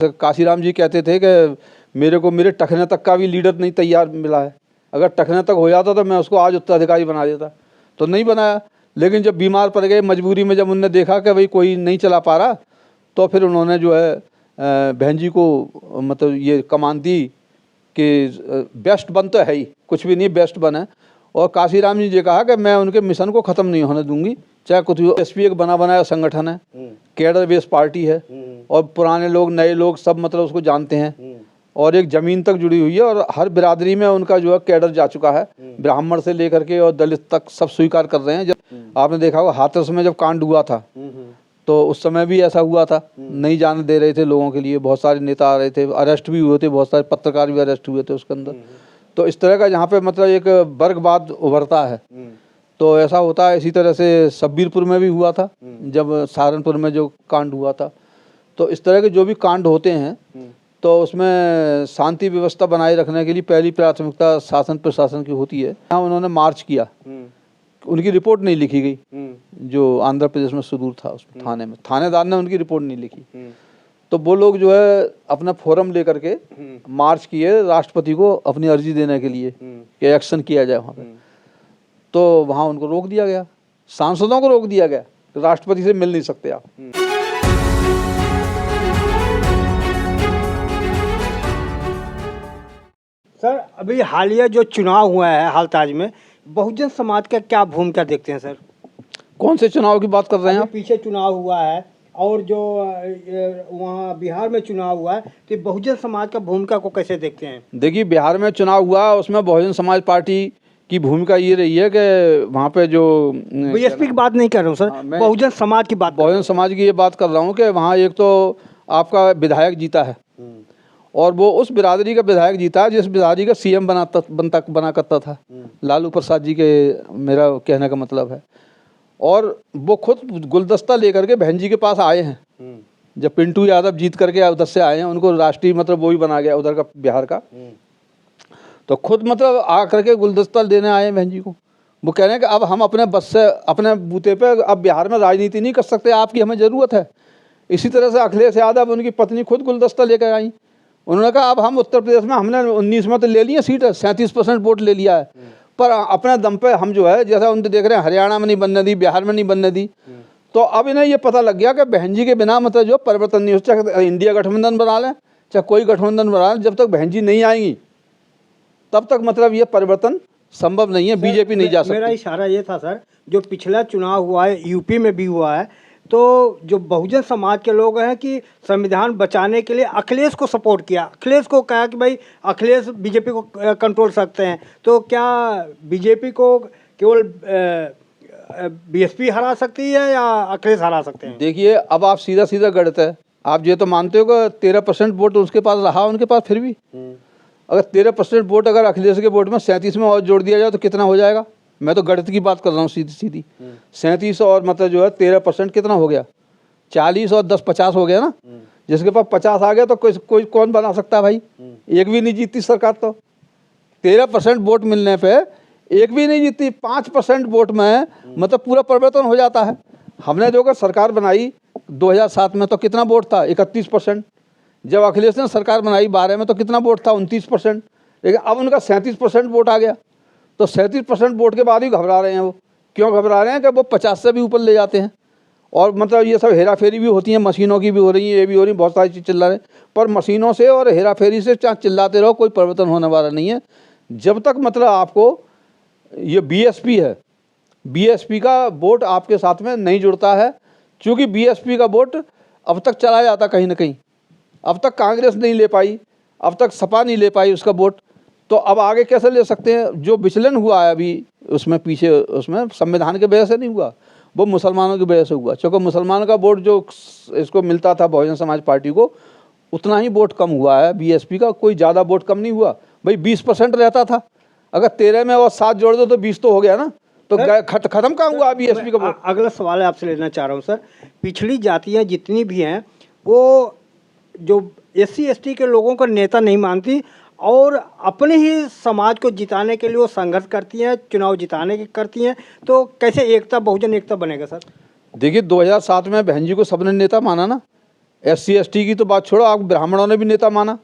काशीराम जी कहते थे कि मेरे को मेरे टखने तक का भी लीडर नहीं तैयार मिला है। अगर टखने तक हो जाता तो मैं उसको आज उत्तराधिकारी बना देता, तो नहीं बनाया। लेकिन जब बीमार पड़ गए, मजबूरी में जब उनने देखा कि भाई कोई नहीं चला पा रहा, तो फिर उन्होंने जो है बहन जी को मतलब ये कमान दी कि बेस्ट बन तो है ही, कुछ भी नहीं बेस्ट बन है। और काशीराम जी ने कहा कि मैं उनके मिशन को ख़त्म नहीं होने दूंगी, चाहे कुछ एसपी एक बना बनाया संगठन है, कैडर बेस पार्टी है, और पुराने लोग नए लोग सब मतलब उसको जानते हैं, और एक ज़मीन तक जुड़ी हुई है, और हर बिरादरी में उनका जो है कैडर जा चुका है, ब्राह्मण से लेकर के और दलित तक सब स्वीकार कर रहे हैं। जब आपने देखा होगा हाथरस में जब कांड हुआ था, तो उस समय भी ऐसा हुआ था, नहीं जाने दे रहे थे लोगों के लिए, बहुत सारे नेता आ रहे थे, अरेस्ट भी हुए थे, बहुत सारे पत्रकार भी अरेस्ट हुए थे उसके अंदर। तो इस तरह का यहाँ पे मतलब एक वर्गवाद उभरता है, तो ऐसा होता है। इसी तरह से शब्बीरपुर में भी हुआ था, जब सहारनपुर में जो कांड हुआ था। तो इस तरह के जो भी कांड होते हैं, तो उसमें शांति व्यवस्था बनाए रखने के लिए पहली प्राथमिकता शासन प्रशासन की होती है। यहाँ उन्होंने मार्च किया, उनकी रिपोर्ट नहीं लिखी गई, जो आंध्र प्रदेश में सुदूर था, उस थाने में थानेदार ने उनकी रिपोर्ट नहीं लिखी। तो वो लोग जो है अपना फोरम लेकर के मार्च किए राष्ट्रपति को अपनी अर्जी देने के लिए कि एक्शन किया जाए वहाँ पे। तो वहाँ उनको रोक दिया गया, सांसदों को रोक दिया गया, राष्ट्रपति से मिल नहीं सकते आप। सर, अभी हालिया जो चुनाव हुआ है हालताज में, बहुजन समाज का क्या भूमिका देखते हैं सर? कौन से चुनाव की बात कर रहे हैं आप? पीछे चुनाव हुआ है और जो वहाँ बिहार में चुनाव हुआ है, तो बहुजन समाज का भूमिका को कैसे देखते हैं? देखिए, बिहार में चुनाव हुआ, उसमें बहुजन समाज पार्टी की भूमिका ये रही है कि वहाँ पे जो बीएसपी की बात नहीं कर रहा हूँ सर, बहुजन समाज की बात, बहुजन समाज की ये बात कर रहा हूँ कि वहाँ एक तो आपका विधायक जीता है, और वो उस बिरादरी का विधायक जीता है जिस बिरादरी का सीएम बना करता था, लालू प्रसाद जी के, मेरा कहने का मतलब है। और वो खुद गुलदस्ता लेकर के बहन जी के पास आए हैं, जब पिंटू यादव जीत करके उधर से आए हैं, उनको राष्ट्रीय मतलब वो ही बना गया उधर का बिहार का, तो खुद मतलब आ करके गुलदस्ता देने आए हैं बहन जी को। वो कह रहे हैं कि अब हम अपने बस से अपने बूते पे अब बिहार में राजनीति नहीं कर सकते, आपकी हमें ज़रूरत है। इसी तरह से अखिलेश यादव, उनकी पत्नी खुद गुलदस्ता लेकर आई। उन्होंने कहा अब हम उत्तर प्रदेश में हमने 19 में तो ले लिए सीट, 37% वोट ले लिया है, पर अपने दम पे हम जो है, जैसा उनसे देख रहे हैं हरियाणा में नहीं बनने दी, बिहार में नहीं बनने दी। तो अब इन्हें ये पता लग गया कि बहन जी के बिना मतलब जो परिवर्तन नहीं हो, चाहे इंडिया गठबंधन बना लें, चाहे कोई गठबंधन बना लें, जब तक बहन जी नहीं आएंगी तब तक मतलब ये परिवर्तन संभव नहीं है, बीजेपी नहीं जा सकती। मेरा इशारा ये था सर, जो पिछला चुनाव हुआ है यूपी में भी हुआ है, तो जो बहुजन समाज के लोग हैं कि संविधान बचाने के लिए अखिलेश को सपोर्ट किया, अखिलेश को कहा कि भाई अखिलेश बीजेपी को कंट्रोल सकते हैं। तो क्या बीजेपी को केवल बीएसपी हरा सकती है या अखिलेश हरा सकते हैं? देखिए, अब आप सीधा सीधा गढ़त है, आप ये तो मानते हो कि 13% वोट उसके पास रहा, उनके पास फिर भी अगर 13% वोट अगर अखिलेश के वोट में 37 में और जोड़ दिया जाए तो कितना हो जाएगा? मैं तो गणित की बात कर रहा हूँ सीधी सीधी। 37 और मतलब जो है 13% कितना हो गया? 40 और 10 50 हो गया ना। जिसके पास 50 आ गया तो कोई कौन बना सकता है भाई? एक भी नहीं जीतती सरकार। तो 13% वोट मिलने पे एक भी नहीं जीतती, 5% वोट में मतलब पूरा परिवर्तन हो जाता है। हमने जो अगर सरकार बनाई 2007 में तो कितना वोट था? 31%। जब अखिलेश ने सरकार बनाई 12 में तो कितना वोट था? 29%। लेकिन अब उनका 37% वोट आ गया, तो 37% वोट के बाद ही घबरा रहे हैं। वो क्यों घबरा रहे हैं? कि वो 50 से भी ऊपर ले जाते हैं, और मतलब ये सब हेरा फेरी भी होती है, मशीनों की भी हो रही है, ये भी हो रही है, बहुत सारी चीज़ चिल्ला रहे हैं। पर मशीनों से और हेरा फेरी से चाहे चिल्लाते रहो, कोई परिवर्तन होने वाला नहीं है। जब तक मतलब आपको ये बीएसपी है, बीएसपी का वोट आपके साथ में नहीं जुड़ता है, क्योंकि बीएसपी का वोट अब तक चला जाता कहीं ना कहीं। अब तक कांग्रेस नहीं ले पाई, अब तक सपा नहीं ले पाई उसका वोट, तो अब आगे कैसे ले सकते हैं? जो विचलन हुआ है अभी उसमें पीछे, उसमें संविधान के वजह से नहीं हुआ, वो मुसलमानों की वजह से हुआ। क्योंकि मुसलमान का वोट जो इसको मिलता था बहुजन समाज पार्टी को, उतना ही वोट कम हुआ है। बीएसपी का कोई ज़्यादा वोट कम नहीं हुआ भाई, 20% रहता था। अगर 13 में और 7 जोड़ दो तो 20 तो हो गया ना। तो खत्म कहाँ हुआ बीएसपी का वोट? अगला सवाल आपसे लेना चाह रहा हूँ सर, पिछड़ी जातियाँ जितनी भी हैं वो जो SC ST के लोगों को नेता नहीं मानती और अपने ही समाज को जिताने के लिए वो संघर्ष करती हैं, चुनाव जिताने की करती हैं, तो कैसे एकता, बहुजन एकता बनेगा सर? देखिए, 2007 में बहन जी को सबने नेता माना ना, SC ST की तो बात छोड़ो, आप ब्राह्मणों ने भी नेता माना,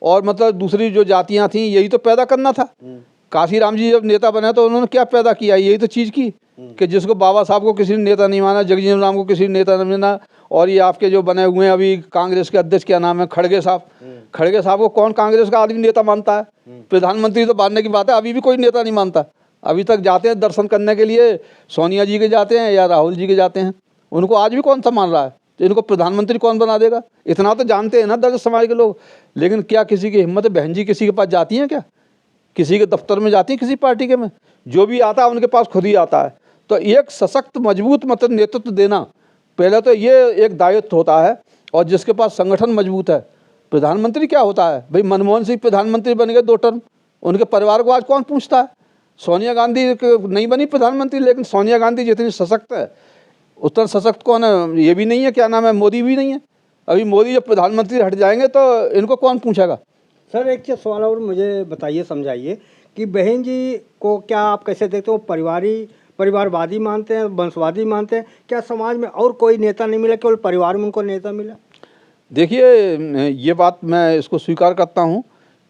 और मतलब दूसरी जो जातियां थी यही तो पैदा करना था। काशीराम जी जब नेता बने तो उन्होंने क्या पैदा किया, यही तो चीज़ की कि जिसको बाबा साहब को किसी ने नेता नहीं माना, जगजीवन राम को किसी ने नेता नहीं माना, और ये आपके जो बने हुए हैं अभी कांग्रेस के अध्यक्ष, क्या नाम है, खड़गे साहब, खड़गे साहब को कौन कांग्रेस का आदमी नेता मानता है? प्रधानमंत्री तो मानने की बात है, अभी भी कोई नेता नहीं मानता। अभी तक जाते हैं दर्शन करने के लिए, सोनिया जी के जाते हैं या राहुल जी के जाते हैं, उनको आज भी कौन सा मान रहा है? तो इनको प्रधानमंत्री कौन बना देगा? इतना तो जानते हैं ना दलित समाज के लोग। लेकिन क्या किसी की हिम्मत है? बहन जी किसी के पास जाती हैं क्या? किसी के दफ्तर में जाती है किसी पार्टी के में? जो भी आता है उनके पास खुद ही आता है। तो एक सशक्त मजबूत मतलब नेतृत्व देना पहले तो ये एक दायित्व होता है, और जिसके पास संगठन मजबूत है। प्रधानमंत्री क्या होता है भाई? मनमोहन सिंह प्रधानमंत्री बन गए 2 टर्म, उनके परिवार को आज कौन पूछता है? सोनिया गांधी नहीं बनी प्रधानमंत्री, लेकिन सोनिया गांधी जितनी सशक्त है उतना सशक्त कौन है? ये भी नहीं है, क्या नाम है, मोदी भी नहीं है। अभी मोदी जब प्रधानमंत्री हट जाएंगे तो इनको कौन पूछेगा? सर एक चीज़ सवाल और मुझे बताइए, समझाइए कि बहन जी को क्या आप कैसे देखते हो? परिवारवादी मानते हैं, वंशवादी मानते हैं? क्या समाज में और कोई नेता नहीं मिला, केवल परिवार में उनको नेता मिला? देखिए, ये बात मैं इसको स्वीकार करता हूँ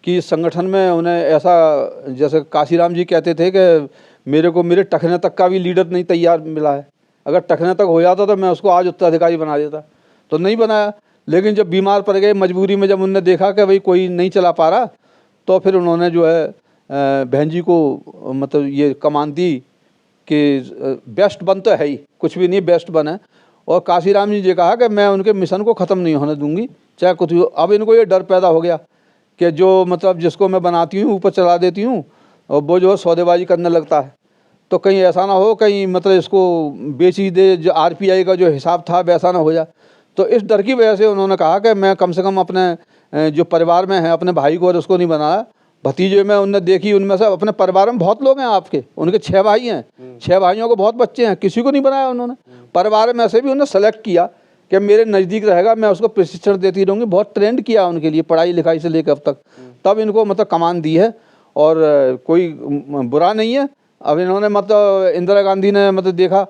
कि संगठन में उन्हें ऐसा, जैसे काशीराम जी कहते थे कि मेरे को मेरे टखने तक का भी लीडर नहीं तैयार मिला है। अगर टखने तक हो जाता तो मैं उसको आज उत्तराधिकारी बना देता, तो नहीं बनाया। लेकिन जब बीमार पड़ गए, मजबूरी में जब उन्होंने देखा कि भाई कोई नहीं चला पा रहा, तो फिर उन्होंने जो है बहन जी को मतलब ये कमान दी कि बेस्ट बन तो है ही, कुछ भी नहीं बेस्ट बन है। और काशीराम जी ने कहा कि मैं उनके मिशन को ख़त्म नहीं होने दूंगी चाहे कुछ भी हो। अब इनको ये डर पैदा हो गया कि जो मतलब जिसको मैं बनाती हूँ ऊपर चला देती हूँ, और वो जो है सौदेबाजी करने लगता है, तो कहीं ऐसा ना हो कहीं मतलब इसको बेच ही दे, जो RPI का जो हिसाब था वैसा ना हो जाए। तो इस डर की वजह से उन्होंने कहा कि मैं कम से कम अपने जो परिवार में है अपने भाई को और उसको नहीं बनाया। भतीजे में उनने देखी, उनमें से अपने परिवार में बहुत लोग हैं आपके, उनके 6 भाई हैं, 6 भाइयों को बहुत बच्चे हैं, किसी को नहीं बनाया उन्होंने। परिवार में से भी उन्होंने सेलेक्ट किया कि मेरे नज़दीक रहेगा, मैं उसको प्रशिक्षण देती रहूँगी। बहुत ट्रेंड किया उनके लिए, पढ़ाई लिखाई से लेकर अब तक, तब इनको मतलब कमान दी है। और कोई बुरा नहीं है। अब इन्होंने मतलब इंदिरा गांधी ने मतलब देखा,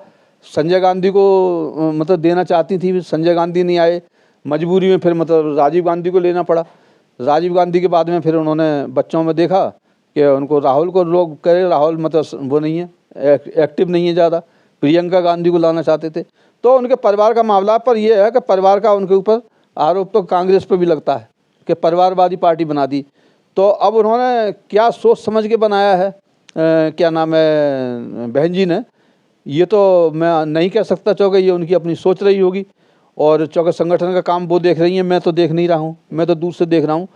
संजय गांधी को मतलब देना चाहती थी, संजय गांधी नहीं आए, मजबूरी में फिर मतलब राजीव गांधी को लेना पड़ा। राजीव गांधी के बाद में फिर उन्होंने बच्चों में देखा कि उनको राहुल को लोग कहे, राहुल मतलब वो नहीं है, एक्टिव नहीं है ज़्यादा, प्रियंका गांधी को लाना चाहते थे। तो उनके परिवार का मामला, पर यह है कि परिवार का उनके ऊपर आरोप तो कांग्रेस पर भी लगता है कि परिवारवादी पार्टी बना दी। तो अब उन्होंने क्या सोच समझ के बनाया है, क्या नाम है, बहन जी ने, ये तो मैं नहीं कह सकता, चूँकि ये उनकी अपनी सोच रही होगी, और चूँकि संगठन का काम वो देख रही हैं, मैं तो देख नहीं रहा हूँ, मैं तो दूर से देख रहा हूँ।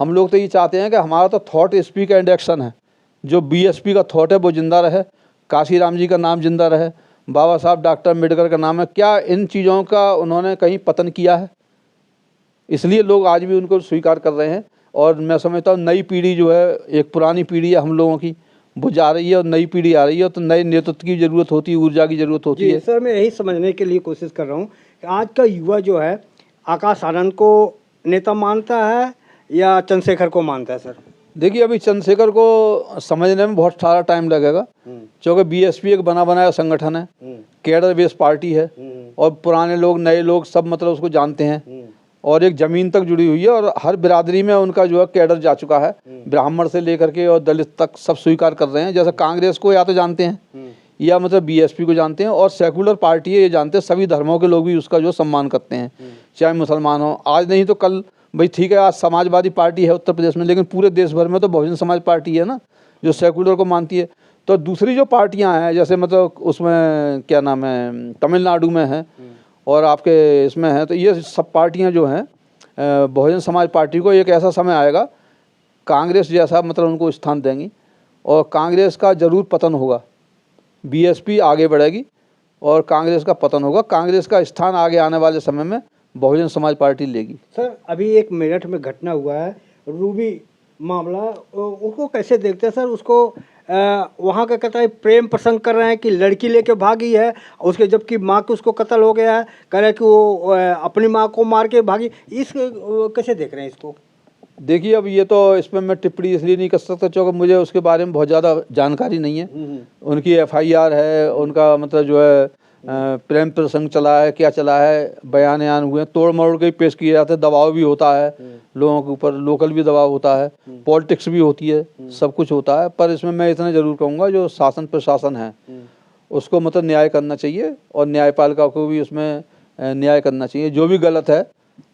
हम लोग तो ये चाहते हैं कि हमारा तो थॉट स्पीक एंड एक्शन है, जो BSP का थॉट है वो जिंदा रहे, काशीराम जी का नाम जिंदा रहे, बाबा साहब डॉक्टर अम्बेडकर का नाम है। क्या इन चीज़ों का उन्होंने कहीं पतन किया है? इसलिए लोग आज भी उनको स्वीकार कर रहे हैं। और मैं समझता हूँ नई पीढ़ी जो है, एक पुरानी पीढ़ी है हम लोगों की, वो जा रही है और नई पीढ़ी आ रही है, तो नए नेतृत्व की ज़रूरत होती है, ऊर्जा की ज़रूरत होती है। सर मैं यही समझने के लिए कोशिश कर रहा हूँ कि आज का युवा जो है आकाश आनंद को नेता मानता है या चंद्रशेखर को मानता है? सर देखिए, अभी चंद्रशेखर को समझने में बहुत सारा टाइम लगेगा, क्योंकि BSP एक बना बनाया संगठन है, कैडर बेस पार्टी है, और पुराने लोग नए लोग सब मतलब उसको जानते हैं, और एक ज़मीन तक जुड़ी हुई है, और हर बिरादरी में उनका जो है कैडर जा चुका है, ब्राह्मण से लेकर के और दलित तक सब स्वीकार कर रहे हैं। जैसे कांग्रेस को या तो जानते हैं या मतलब BSP को जानते हैं, और सेकुलर पार्टी है ये जानते हैं, सभी धर्मों के लोग भी उसका जो सम्मान करते हैं, चाहे मुसलमान हो। आज नहीं तो कल भाई ठीक है, आज समाजवादी पार्टी है उत्तर प्रदेश में, लेकिन पूरे देश भर में तो बहुजन समाज पार्टी है ना, जो सेकुलर को मानती है। तो दूसरी जो पार्टियां हैं, जैसे मतलब उसमें क्या नाम है, तमिलनाडु में है और आपके इसमें है, तो ये सब पार्टियां जो हैं बहुजन समाज पार्टी को एक ऐसा समय आएगा कांग्रेस जैसा मतलब उनको स्थान देंगी, और कांग्रेस का ज़रूर पतन होगा। BSP आगे बढ़ेगी और कांग्रेस का पतन होगा। कांग्रेस का स्थान आगे आने वाले समय में बहुजन समाज पार्टी लेगी। सर अभी एक मेरठ में घटना हुआ है, रूबी मामला, उसको कैसे देखते हैं सर? उसको वहाँ का कहता है प्रेम प्रसंग कर रहे हैं कि लड़की लेके भागी है, उसके जबकि माँ के उसको कत्ल हो गया है, कह रहे हैं कि वो अपनी माँ को मार के भागी। इस कैसे देख रहे हैं इसको? देखिए, अब ये तो इसमें मैं टिप्पणी इसलिए नहीं कर सकता क्योंकि मुझे उसके बारे में बहुत ज़्यादा जानकारी नहीं है। उनकी FIR है, उनका मतलब जो है प्रेम प्रसंग चला है, क्या चला है, बयान हुए, तोड़ मरोड़ के पेश किए जाते हैं, दबाव भी होता है लोगों के ऊपर, लोकल भी दबाव होता है, पॉलिटिक्स भी होती है, सब कुछ होता है। पर इसमें मैं इतना जरूर कहूँगा, जो शासन प्रशासन है उसको मतलब न्याय करना चाहिए, और न्यायपालिका को भी उसमें न्याय करना चाहिए। जो भी गलत है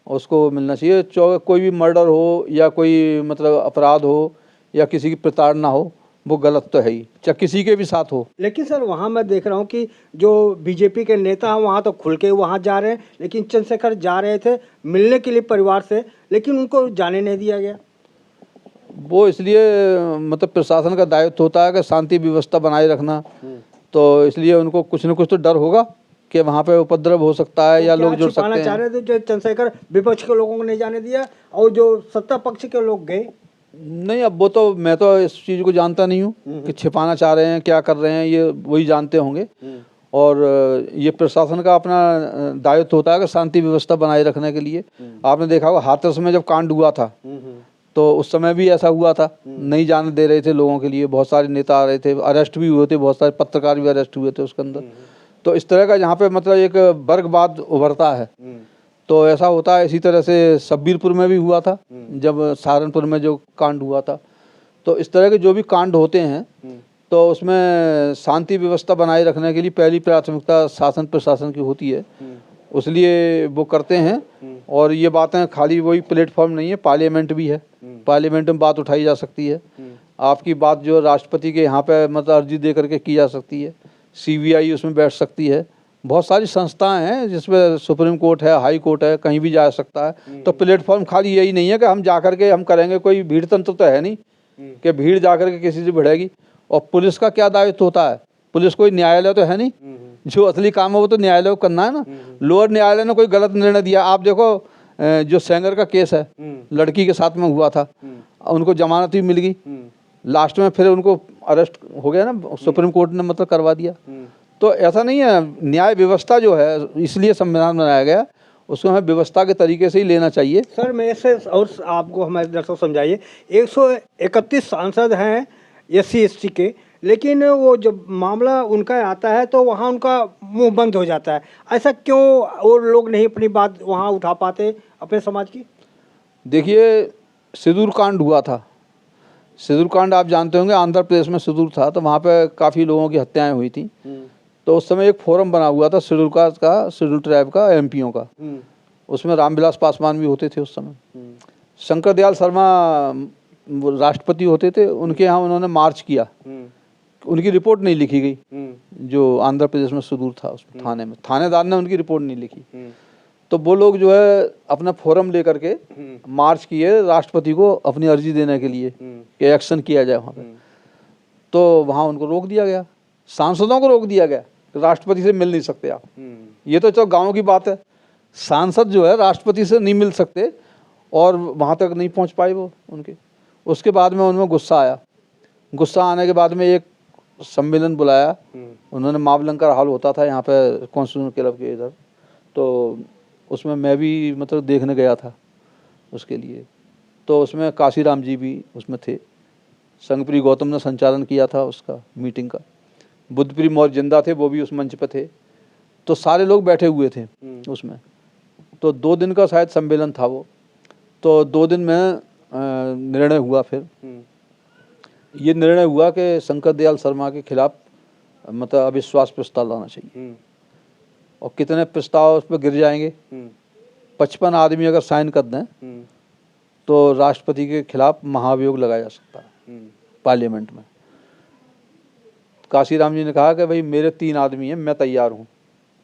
उसको मिलना चाहिए। कोई भी मर्डर हो या कोई मतलब अपराध हो या किसी की प्रताड़ना हो, वो गलत तो है ही, चाहे किसी के भी साथ हो। लेकिन सर वहाँ मैं देख रहा हूँ कि जो बीजेपी के नेता हैं वहाँ तो खुल के वहाँ जा रहे हैं, लेकिन चंद्रशेखर जा रहे थे मिलने के लिए परिवार से, लेकिन उनको जाने नहीं दिया गया। वो इसलिए मतलब प्रशासन का दायित्व होता है कि शांति व्यवस्था बनाए रखना, तो इसलिए उनको कुछ न कुछ तो डर होगा कि वहाँ पे उपद्रव हो सकता है या लोग जुड़ सकते चाह हैं। रहे थे जो चंद्रशेखर विपक्ष के लोगों को नहीं जाने दिया और जो सत्ता पक्ष के लोग गए? नहीं, अब वो तो मैं तो इस चीज़ को जानता नहीं हूँ कि छिपाना चाह रहे हैं, क्या कर रहे हैं, ये वही जानते होंगे। और ये प्रशासन का अपना दायित्व होता है कि शांति व्यवस्था बनाए रखने के लिए। आपने देखा होगा हाथरस में जब कांड हुआ था तो उस समय भी ऐसा हुआ था, नहीं जाने दे रहे थे लोगों के लिए, बहुत सारे नेता आ रहे थे, अरेस्ट भी हुए थे, बहुत सारे पत्रकार भी अरेस्ट हुए थे उसके अंदर। तो इस तरह का जहाँ पे मतलब एक वर्गवाद उभरता है तो ऐसा होता है। इसी तरह से शब्बीरपुर में भी हुआ था, जब सहारनपुर में जो कांड हुआ था। तो इस तरह के जो भी कांड होते हैं तो उसमें शांति व्यवस्था बनाए रखने के लिए पहली प्राथमिकता शासन प्रशासन की होती है, इसलिए वो करते हैं। और ये बातें खाली वही प्लेटफॉर्म नहीं है, पार्लियामेंट भी है, पार्लियामेंट में बात उठाई जा सकती है। आपकी बात जो राष्ट्रपति के यहाँ पे मतलब अर्जी दे करके की जा सकती है, CBI उसमें बैठ सकती है, बहुत सारी संस्थाएं हैं जिसमें सुप्रीम कोर्ट है, हाई कोर्ट है, कहीं भी जा सकता है। तो प्लेटफॉर्म खाली यही नहीं है कि हम जा करके हम करेंगे, कोई भीड़ तंत्र तो है नहीं कि भीड़ जा करके किसी से भिड़ेगी। और पुलिस का क्या दायित्व होता है, पुलिस कोई न्यायालय तो है नहीं, जो असली काम है वो तो न्यायालय को करना है ना। लोअर न्यायालय ने कोई गलत निर्णय दिया, आप देखो जो सेंगर का केस है लड़की के साथ में हुआ था, उनको जमानत भी मिल गई, लास्ट में फिर उनको अरेस्ट हो गया ना, सुप्रीम कोर्ट ने मतलब करवा दिया। तो ऐसा नहीं है, न्याय व्यवस्था जो है इसलिए संविधान बनाया गया, उसको हमें व्यवस्था के तरीके से ही लेना चाहिए। सर मैं ऐसे और आपको हमारे दर्शक समझाइए, 131 सांसद हैं SC/ST के, लेकिन वो जब मामला उनका आता है तो वहाँ उनका मुंह बंद हो जाता है। ऐसा क्यों, और लोग नहीं अपनी बात वहाँ उठा पाते अपने समाज की? देखिए, सिंदूर कांड हुआ था, सिंदूर कांड आप जानते होंगे, आंध्र प्रदेश में सिंदूर था, तो वहाँ पे काफ़ी लोगों की हत्याएं हुई थी। तो उस समय एक फोरम बना हुआ था शेड्यूल कास्ट का, शेड्यूल ट्राइब का, MPओं का, उसमें रामविलास पासवान भी होते थे उस समय, शंकर दयाल शर्मा राष्ट्रपति होते थे, उनके यहाँ उन्होंने मार्च किया, उनकी रिपोर्ट नहीं लिखी गई, जो आंध्र प्रदेश में सिंदूर था उसमें थाने में, थानेदार ने उनकी रिपोर्ट नहीं लिखी। तो वो लोग जो है अपना फोरम लेकर के मार्च किए राष्ट्रपति को अपनी अर्जी देने के लिए कि एक्शन किया जाए वहाँ पे। तो वहाँ उनको रोक दिया गया, सांसदों को रोक दिया गया, राष्ट्रपति से मिल नहीं सकते आप। ये तो चलो गाँव की बात है, सांसद जो है राष्ट्रपति से नहीं मिल सकते, और वहाँ तक नहीं पहुँच पाए वो उनके। उसके बाद में उनमें गुस्सा आया, गुस्सा आने के बाद में एक सम्मेलन बुलाया उन्होंने, मावलंकर हॉल होता था यहाँ पे कॉन्स्टिट्यूशन क्लब के इधर, तो उसमें मैं भी मतलब देखने गया था उसके लिए। तो उसमें काशीराम जी भी उसमें थे, संगप्री गौतम ने संचालन किया था उसका मीटिंग का, बुद्धप्री मौर्य जिंदा थे, वो भी उस मंच पे थे। तो सारे लोग बैठे हुए थे उसमें। तो 2 दिन का शायद सम्मेलन था वो। तो 2 दिन में निर्णय हुआ, फिर ये निर्णय हुआ कि शंकर दयाल शर्मा के खिलाफ मतलब अविश्वास प्रस्ताव लाना चाहिए। और कितने प्रस्ताव उस पर गिर जाएंगे, 55 आदमी अगर साइन कर दें तो राष्ट्रपति के खिलाफ महाभियोग लगाया जा सकता है पार्लियामेंट में। काशीराम जी ने कहा कि भाई मेरे 3 आदमी हैं, मैं तैयार हूँ,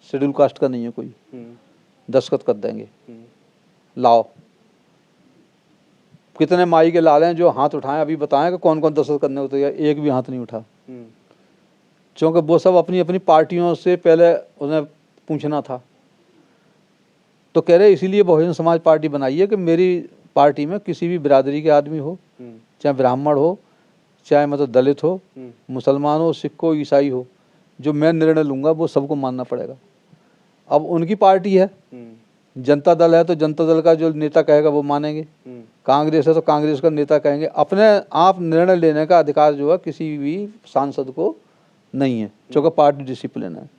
शेड्यूल कास्ट का नहीं है कोई, दस्तखत कर देंगे, लाओ। कितने माई के लाल हैं जो हाथ उठाएं, अभी बताएं कि कौन कौन दस्तखत करने को तैयार। एक भी हाथ नहीं उठा, क्योंकि वो सब अपनी अपनी पार्टियों से पहले उन्हें पूछना था। तो कह रहे इसीलिए बहुजन समाज पार्टी बनाई है कि मेरी पार्टी में किसी भी बिरादरी के आदमी हो, चाहे ब्राह्मण हो, चाहे मतलब दलित हो, मुसलमान हो, सिख हो, ईसाई हो, जो मैं निर्णय लूँगा वो सबको मानना पड़ेगा। अब उनकी पार्टी है, जनता दल है तो जनता दल का जो नेता कहेगा वो मानेंगे, कांग्रेस है तो कांग्रेस का नेता कहेंगे। अपने आप निर्णय लेने का अधिकार जो है किसी भी सांसद को नहीं है, क्योंकि पार्टी डिसिप्लिन है।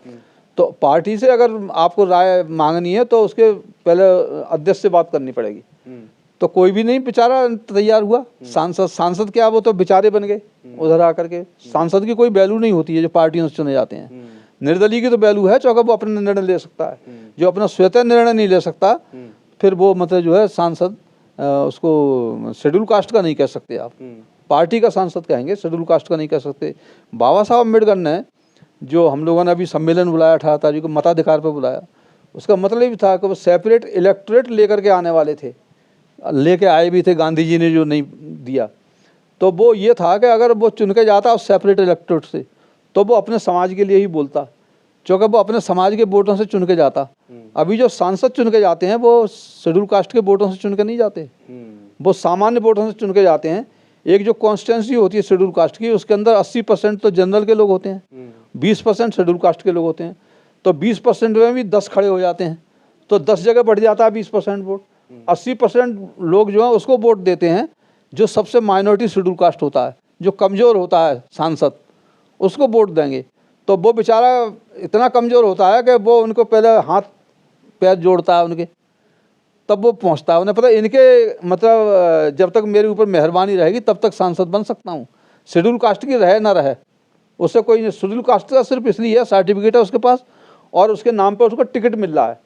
तो पार्टी से अगर आपको राय मांगनी है तो उसके पहले अध्यक्ष से बात करनी पड़ेगी। तो कोई भी नहीं बेचारा तैयार हुआ। सांसद क्या, वो तो बेचारे बन गए उधर आकर के। सांसद की कोई वैल्यू नहीं होती है जो पार्टियों से चुने जाते हैं। निर्दलीय की तो वैल्यू है, चौका वो अपना निर्णय ले सकता है। जो अपना स्वतः निर्णय नहीं ले सकता फिर वो मतलब जो है सांसद, उसको शेड्यूल कास्ट का नहीं कह सकते आप, पार्टी का सांसद कहेंगे, शेड्यूल कास्ट का नहीं कह सकते। बाबा साहब अम्बेडकर ने जो हम लोगों ने अभी सम्मेलन बुलाया 18 तारीख को, मताधिकार पर बुलाया, उसका मतलब भी था कि वो सेपरेट इलेक्टोरेट लेकर के आने वाले थे, लेके आए भी थे, गांधी जी ने जो नहीं दिया। तो वो ये था कि अगर वो चुन के जाता उस सेपरेट इलेक्टोरेट से तो वो अपने समाज के लिए ही बोलता, क्योंकि वो अपने समाज के वोटों से चुन के जाता। अभी जो सांसद चुन के जाते हैं वो शेड्यूल कास्ट के वोटों से चुन के नहीं जाते, वो सामान्य वोटों से चुन के जाते हैं। एक जो कॉन्स्टिट्यूंसी होती है शेड्यूल कास्ट की, उसके अंदर 80% तो जनरल के लोग होते हैं, 20% शेड्यूल कास्ट के लोग होते हैं। तो 20% में भी 10 खड़े हो जाते हैं, तो 10 जगह बढ़ जाता है 20% वोट। 80% लोग जो है उसको वोट देते हैं जो सबसे माइनॉरिटी शेड्यूल कास्ट होता है, जो कमज़ोर होता है सांसद, उसको वोट देंगे। तो वो बेचारा इतना कमज़ोर होता है कि वो उनको पहले हाथ पैर जोड़ता है उनके, तब वो पहुंचता है। उन्हें पता है इनके मतलब जब तक मेरे ऊपर मेहरबानी रहेगी तब तक सांसद बन सकता हूँ, शेड्यूल कास्ट की रहे ना रहे उससे कोई। शेड्यूल कास्ट का सिर्फ इसलिए है सर्टिफिकेट है उसके पास और उसके नाम पर उसको टिकट मिल रहा है,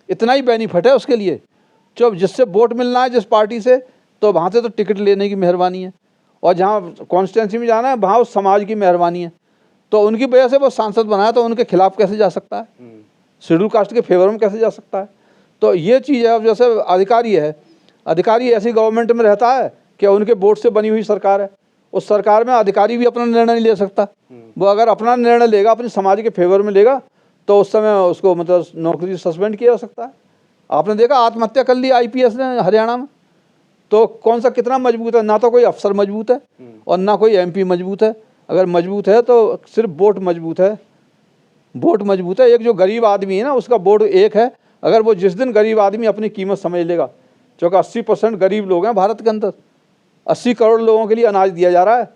इतना ही बेनिफिट है उसके लिए। जब जिससे वोट मिलना है जिस पार्टी से, तो वहाँ से तो टिकट लेने की मेहरबानी है, और जहाँ कॉन्स्टिट्यूंसी में जाना है वहाँ उस समाज की मेहरबानी है। तो उनकी वजह से वो सांसद बनाया, तो उनके खिलाफ कैसे जा सकता है, शेड्यूल कास्ट के फेवर में कैसे जा सकता है। तो ये चीज़ है। अब जैसे अधिकारी है, अधिकारी ऐसी गवर्नमेंट में रहता है कि उनके वोट से बनी हुई सरकार है, उस सरकार में अधिकारी भी अपना निर्णय नहीं ले सकता। वो अगर अपना निर्णय लेगा, अपने समाज के फेवर में लेगा, तो उस समय उसको मतलब नौकरी सस्पेंड किया जा सकता है। आपने देखा आत्महत्या कर ली IPS ने हरियाणा में, तो कौन सा कितना मजबूत है, ना तो कोई अफसर मजबूत है और ना कोई MP मजबूत है। अगर मजबूत है तो सिर्फ वोट मजबूत है, वोट मजबूत है। एक जो गरीब आदमी है ना, उसका वोट एक है। अगर वो जिस दिन गरीब आदमी अपनी कीमत समझ लेगा, क्योंकि 80% गरीब लोग हैं भारत के अंदर, 80 करोड़ लोगों के लिए अनाज दिया जा रहा है,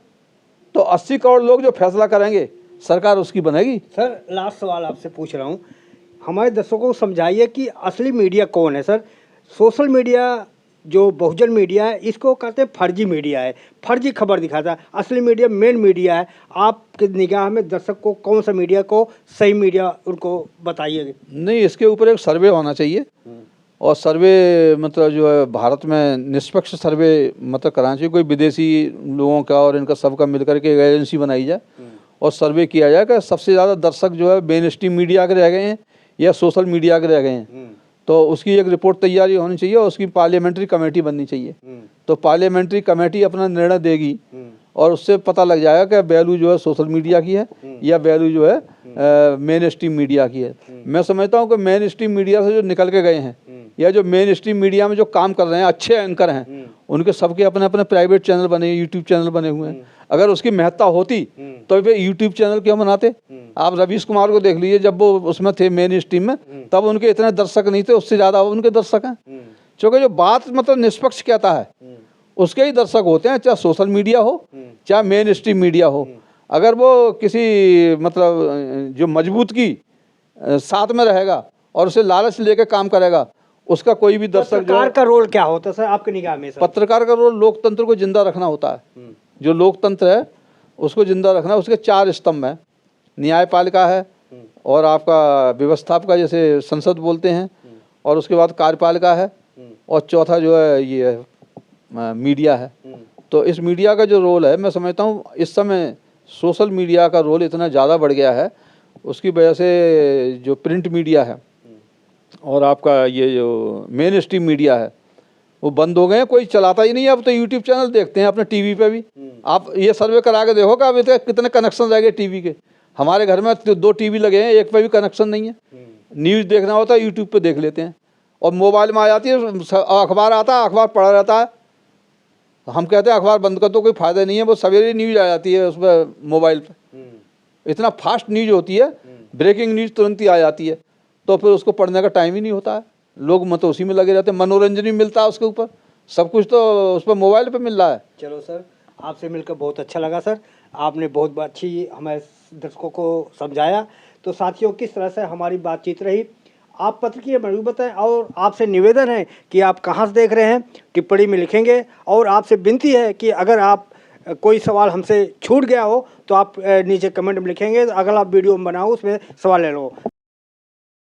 तो 80 करोड़ लोग जो फैसला करेंगे सरकार उसकी बनेगी। सर लास्ट सवाल आपसे पूछ रहा हूँ, हमारे दर्शकों को समझाइए कि असली मीडिया कौन है। सर सोशल मीडिया जो बहुजन मीडिया है इसको कहते हैं फर्जी मीडिया है, फर्जी खबर दिखाता है। असली मीडिया मेन मीडिया है। आपके निगाह में दर्शक को कौन सा मीडिया को सही मीडिया उनको बताइए। नहीं, इसके ऊपर एक सर्वे होना चाहिए, और सर्वे मतलब जो है भारत में निष्पक्ष सर्वे मतलब कराना चाहिए। कोई विदेशी लोगों का और इनका सबका मिलकर के एक एजेंसी बनाई जाए और सर्वे किया जाए कि सबसे ज़्यादा दर्शक जो है मेन स्ट्रीम मीडिया के रह गए हैं या सोशल मीडिया के रह गए हैं। तो उसकी एक रिपोर्ट तैयारी होनी चाहिए और उसकी पार्लियामेंट्री कमेटी बननी चाहिए। तो पार्लियामेंट्री कमेटी अपना निर्णय देगी और उससे पता लग जाएगा कि वैल्यू जो है सोशल मीडिया की है या वैल्यू जो है मेन स्ट्रीम मीडिया की है। मैं समझता हूँ कि मेन स्ट्रीम मीडिया से जो निकल के गए हैं या जो मेन स्ट्रीम मीडिया में जो काम कर रहे हैं, अच्छे एंकर हैं, उनके सबके अपने अपने प्राइवेट चैनल बने, यूट्यूब चैनल बने हुए हैं। अगर उसकी महत्ता होती तो वे यूट्यूब चैनल क्यों बनाते। आप रवीश कुमार को देख लीजिए, जब वो उसमें थे मेन स्ट्रीम में, तब उनके इतने दर्शक नहीं थे, उससे ज़्यादा उनके दर्शक हैं। क्योंकि जो बात मतलब निष्पक्ष कहता है उसके ही दर्शक होते हैं, चाहे सोशल मीडिया हो चाहे मेन स्ट्रीम मीडिया हो। अगर वो किसी मतलब जो मजबूत की साथ में रहेगा और उसे लालच लेकर काम करेगा, उसका कोई भी दर्शक जो पत्रकार का रोल क्या होता है सर आपकी निगाह में? पत्रकार का रोल लोकतंत्र को जिंदा रखना होता है। जो लोकतंत्र है उसको जिंदा रखना। उसके 4 स्तंभ हैं, न्यायपालिका है और आपका व्यवस्थापिका जैसे संसद बोलते हैं, और उसके बाद कार्यपालिका है, और चौथा जो है ये मीडिया है। तो इस मीडिया का जो रोल है, मैं समझता हूँ इस समय सोशल मीडिया का रोल इतना ज़्यादा बढ़ गया है, उसकी वजह से जो प्रिंट मीडिया है और आपका ये जो मेन स्ट्रीम मीडिया है वो बंद हो गए हैं, कोई चलाता ही नहीं है। अब तो यूट्यूब चैनल देखते हैं अपने टीवी पे भी। आप ये सर्वे करा के देखो कि अब इतने कितने कनेक्शन रह गए टीवी के। हमारे घर में 2 टीवी लगे हैं, एक पे भी कनेक्शन नहीं है। न्यूज़ देखना होता है यूट्यूब पे देख लेते हैं, और मोबाइल में आ जाती है, अखबार आता है, अखबार पढ़ा रहता है। हम कहते हैं अखबार बंद कर दो, कोई फ़ायदा नहीं है, वो सवेरे न्यूज़ आ जाती है उस पर मोबाइल पर। इतना फास्ट न्यूज़ होती है, ब्रेकिंग न्यूज़ तुरंत ही आ जाती है, तो फिर उसको पढ़ने का टाइम ही नहीं होता है। लोग मतलब उसी में लगे रहते हैं, मनोरंजन भी मिलता है उसके ऊपर, सब कुछ तो उस पर मोबाइल पे मिल रहा है। चलो सर, आपसे मिलकर बहुत अच्छा लगा सर। आपने बहुत अच्छी हमारे दर्शकों को समझाया। तो साथियों किस तरह से हमारी बातचीत रही आप पत्र की मजबूत बताएं और आपसे निवेदन है कि आप कहाँ से देख रहे हैं टिप्पणी में लिखेंगे और आपसे विनती है कि अगर आप कोई सवाल हमसे छूट गया हो तो आप नीचे कमेंट में लिखेंगे, अगला वीडियो में बनाओ उसमें सवाल ले लो।